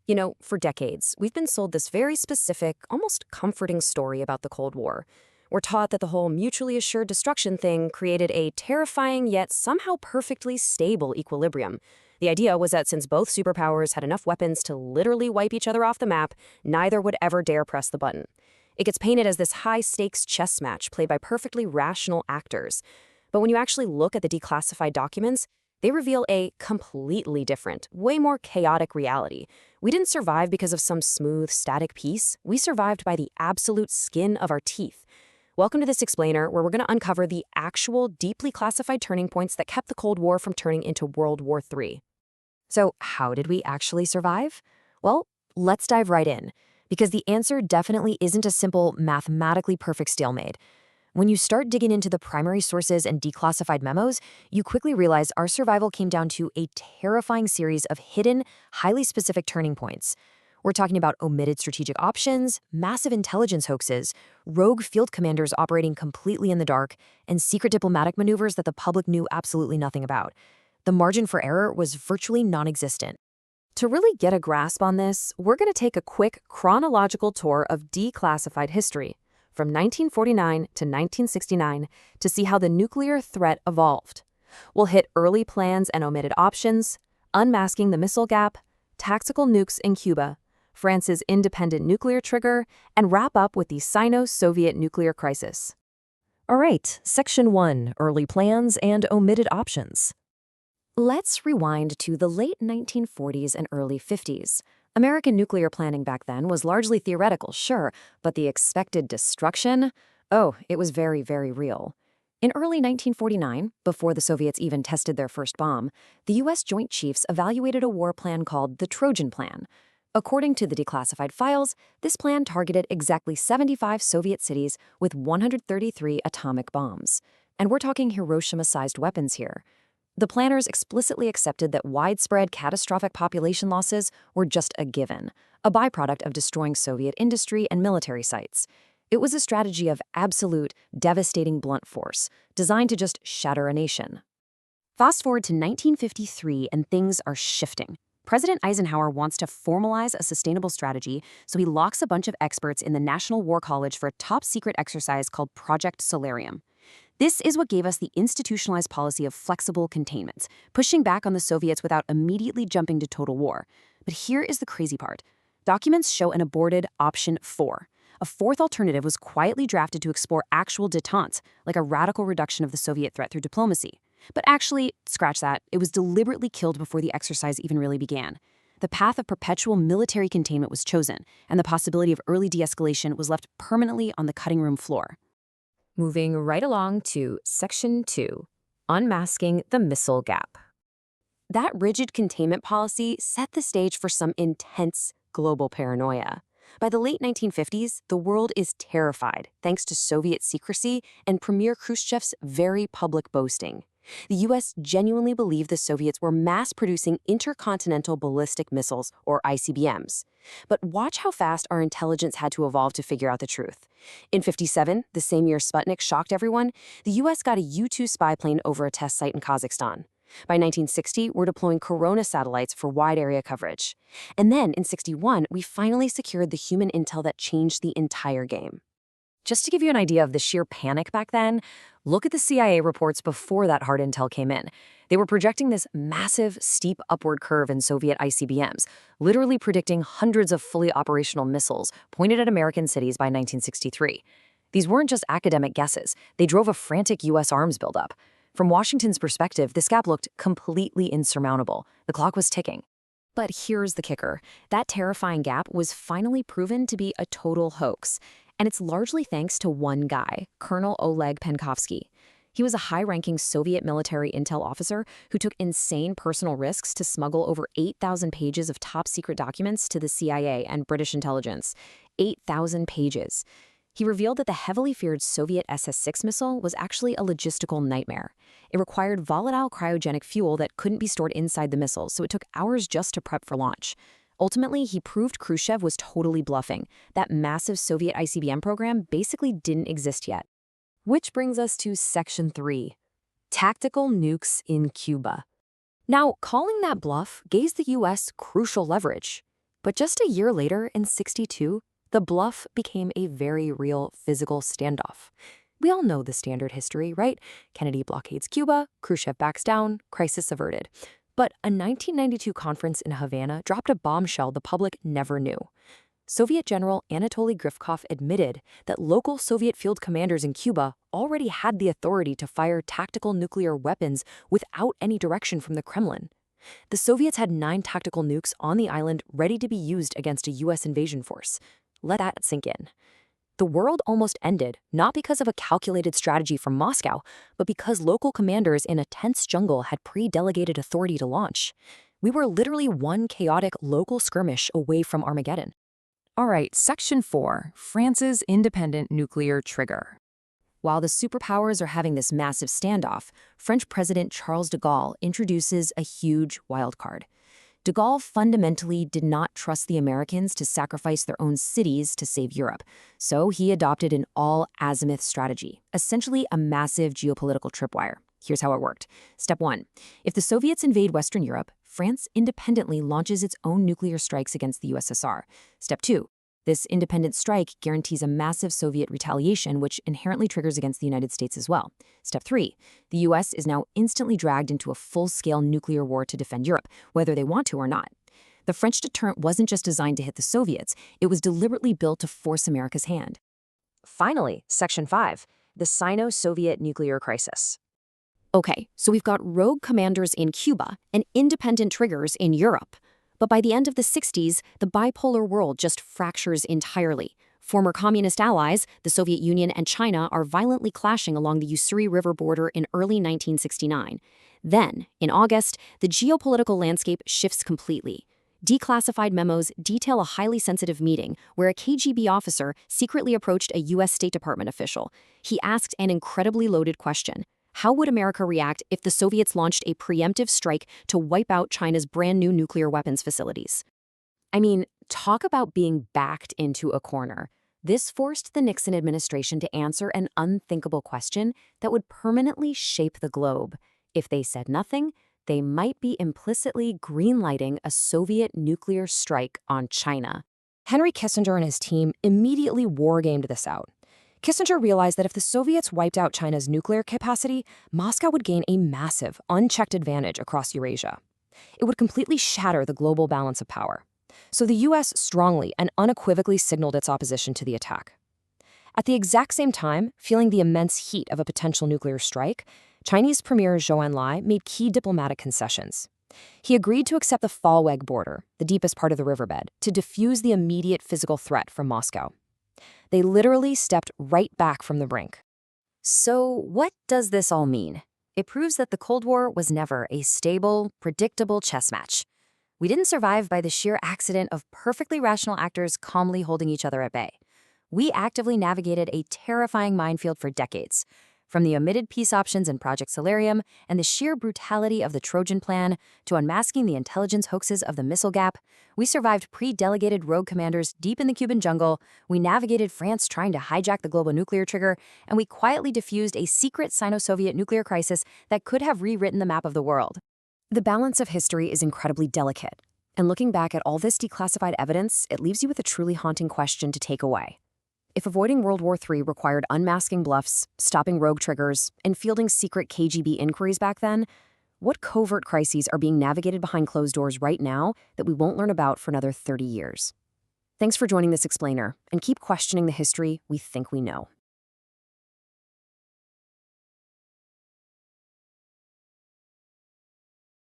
You know, for decades, we've been sold this very specific, almost comforting story about the Cold War. We're taught that the whole mutually assured destruction thing created a terrifying yet somehow perfectly stable equilibrium. The idea was that since both superpowers had enough weapons to literally wipe each other off the map, neither would ever dare press the button. It gets painted as this high-stakes chess match played by perfectly rational actors. But when you actually look at the declassified documents, they reveal a completely different, way more chaotic reality. We didn't survive because of some smooth, static peace. We survived by the absolute skin of our teeth. Welcome to this explainer, where we're going to uncover the actual, deeply classified turning points that kept the Cold War from turning into World War III. So, how did we actually survive? Well, let's dive right in, because the answer definitely isn't a simple, mathematically perfect stalemate. When you start digging into the primary sources and declassified memos, you quickly realize our survival came down to a terrifying series of hidden, highly specific turning points. We're talking about omitted strategic options, massive intelligence hoaxes, rogue field commanders operating completely in the dark, and secret diplomatic maneuvers that the public knew absolutely nothing about. The margin for error was virtually non-existent. To really get a grasp on this, we're going to take a quick chronological tour of declassified history, from 1949 to 1969, to see how the nuclear threat evolved. We'll hit early plans and omitted options, unmasking the missile gap, tactical nukes in Cuba, France's independent nuclear trigger, and wrap up with the Sino-Soviet nuclear crisis. All right, Section 1, Early Plans and Omitted Options. Let's rewind to the late 1940s and early 50s. American nuclear planning back then was largely theoretical, sure, but the expected destruction? Oh, it was very, very real. In early 1949, before the Soviets even tested their first bomb, the U.S. Joint Chiefs evaluated a war plan called the Trojan Plan. According to the declassified files, this plan targeted exactly 75 Soviet cities with 133 atomic bombs. And we're talking Hiroshima-sized weapons here. The planners explicitly accepted that widespread catastrophic population losses were just a given, a byproduct of destroying Soviet industry and military sites. It was a strategy of absolute, devastating blunt force, designed to just shatter a nation. Fast forward to 1953, and things are shifting. President Eisenhower wants to formalize a sustainable strategy, so he locks a bunch of experts in the National War College for a top-secret exercise called Project Solarium. This is what gave us the institutionalized policy of flexible containments, pushing back on the Soviets without immediately jumping to total war. But here is the crazy part. Documents show an aborted Option 4. A fourth alternative was quietly drafted to explore actual détente, like a radical reduction of the Soviet threat through diplomacy. But actually, scratch that, it was deliberately killed before the exercise even really began. The path of perpetual military containment was chosen, and the possibility of early de-escalation was left permanently on the cutting room floor. Moving right along to Section 2, Unmasking the Missile Gap. That rigid containment policy set the stage for some intense global paranoia. By the late 1950s, the world is terrified thanks to Soviet secrecy and Premier Khrushchev's very public boasting. The U.S. genuinely believed the Soviets were mass-producing intercontinental ballistic missiles, or ICBMs. But watch how fast our intelligence had to evolve to figure out the truth. In '57, the same year Sputnik shocked everyone, the U.S. got a U-2 spy plane over a test site in Kazakhstan. By 1960, we're deploying Corona satellites for wide area coverage. And then, in '61, we finally secured the human intel that changed the entire game. Just to give you an idea of the sheer panic back then, look at the CIA reports before that hard intel came in. They were projecting this massive, steep upward curve in Soviet ICBMs, literally predicting hundreds of fully operational missiles pointed at American cities by 1963. These weren't just academic guesses. They drove a frantic U.S. arms buildup. From Washington's perspective, this gap looked completely insurmountable. The clock was ticking. But here's the kicker. That terrifying gap was finally proven to be a total hoax. And it's largely thanks to one guy, Colonel Oleg Penkovsky. He was a high-ranking Soviet military intel officer who took insane personal risks to smuggle over 8,000 pages of top-secret documents to the CIA and British intelligence. 8,000 pages. He revealed that the heavily feared Soviet SS-6 missile was actually a logistical nightmare. It required volatile cryogenic fuel that couldn't be stored inside the missile, so it took hours just to prep for launch. Ultimately, he proved Khrushchev was totally bluffing. That massive Soviet ICBM program basically didn't exist yet. Which brings us to Section 3, Tactical Nukes in Cuba. Now, calling that bluff gave the U.S. crucial leverage. But just a year later, in '62, the bluff became a very real physical standoff. We all know the standard history, right? Kennedy blockades Cuba, Khrushchev backs down, crisis averted. But a 1992 conference in Havana dropped a bombshell the public never knew. Soviet General Anatoly Grifkov admitted that local Soviet field commanders in Cuba already had the authority to fire tactical nuclear weapons without any direction from the Kremlin. The Soviets had 9 tactical nukes on the island ready to be used against a U.S. invasion force. Let that sink in. The world almost ended, not because of a calculated strategy from Moscow, but because local commanders in a tense jungle had pre-delegated authority to launch. We were literally one chaotic local skirmish away from Armageddon. All right, Section 4, France's independent nuclear trigger. While the superpowers are having this massive standoff, French President Charles de Gaulle introduces a huge wildcard. De Gaulle fundamentally did not trust the Americans to sacrifice their own cities to save Europe, so he adopted an all-azimuth strategy, essentially a massive geopolitical tripwire. Here's how it worked. Step 1. If the Soviets invade Western Europe, France independently launches its own nuclear strikes against the USSR. Step 2. This independent strike guarantees a massive Soviet retaliation, which inherently triggers against the United States as well. Step 3. The US is now instantly dragged into a full-scale nuclear war to defend Europe, whether they want to or not. The French deterrent wasn't just designed to hit the Soviets, it was deliberately built to force America's hand. Finally, Section 5. The Sino-Soviet nuclear crisis. Okay, so we've got rogue commanders in Cuba and independent triggers in Europe. But by the end of the '60s, the bipolar world just fractures entirely. Former communist allies, the Soviet Union and China, are violently clashing along the Ussuri River border in early 1969. Then, in August, the geopolitical landscape shifts completely. Declassified memos detail a highly sensitive meeting where a KGB officer secretly approached a U.S. State Department official. He asked an incredibly loaded question. How would America react if the Soviets launched a preemptive strike to wipe out China's brand new nuclear weapons facilities? I mean, talk about being backed into a corner. This forced the Nixon administration to answer an unthinkable question that would permanently shape the globe. If they said nothing, they might be implicitly greenlighting a Soviet nuclear strike on China. Henry Kissinger and his team immediately wargamed this out. Kissinger realized that if the Soviets wiped out China's nuclear capacity, Moscow would gain a massive, unchecked advantage across Eurasia. It would completely shatter the global balance of power. So the U.S. strongly and unequivocally signaled its opposition to the attack. At the exact same time, feeling the immense heat of a potential nuclear strike, Chinese Premier Zhou Enlai made key diplomatic concessions. He agreed to accept the Falweg border, the deepest part of the riverbed, to defuse the immediate physical threat from Moscow. They literally stepped right back from the brink. So what does this all mean? It proves that the Cold War was never a stable, predictable chess match. We didn't survive by the sheer accident of perfectly rational actors calmly holding each other at bay. We actively navigated a terrifying minefield for decades. From the omitted peace options in Project Solarium and the sheer brutality of the Trojan Plan to unmasking the intelligence hoaxes of the missile gap, we survived pre-delegated rogue commanders deep in the Cuban jungle, we navigated France trying to hijack the global nuclear trigger, and we quietly diffused a secret Sino-Soviet nuclear crisis that could have rewritten the map of the world. The balance of history is incredibly delicate, and looking back at all this declassified evidence, it leaves you with a truly haunting question to take away. If avoiding World War III required unmasking bluffs, stopping rogue triggers, and fielding secret KGB inquiries back then, what covert crises are being navigated behind closed doors right now that we won't learn about for another 30 years? Thanks for joining this explainer, and keep questioning the history we think we know.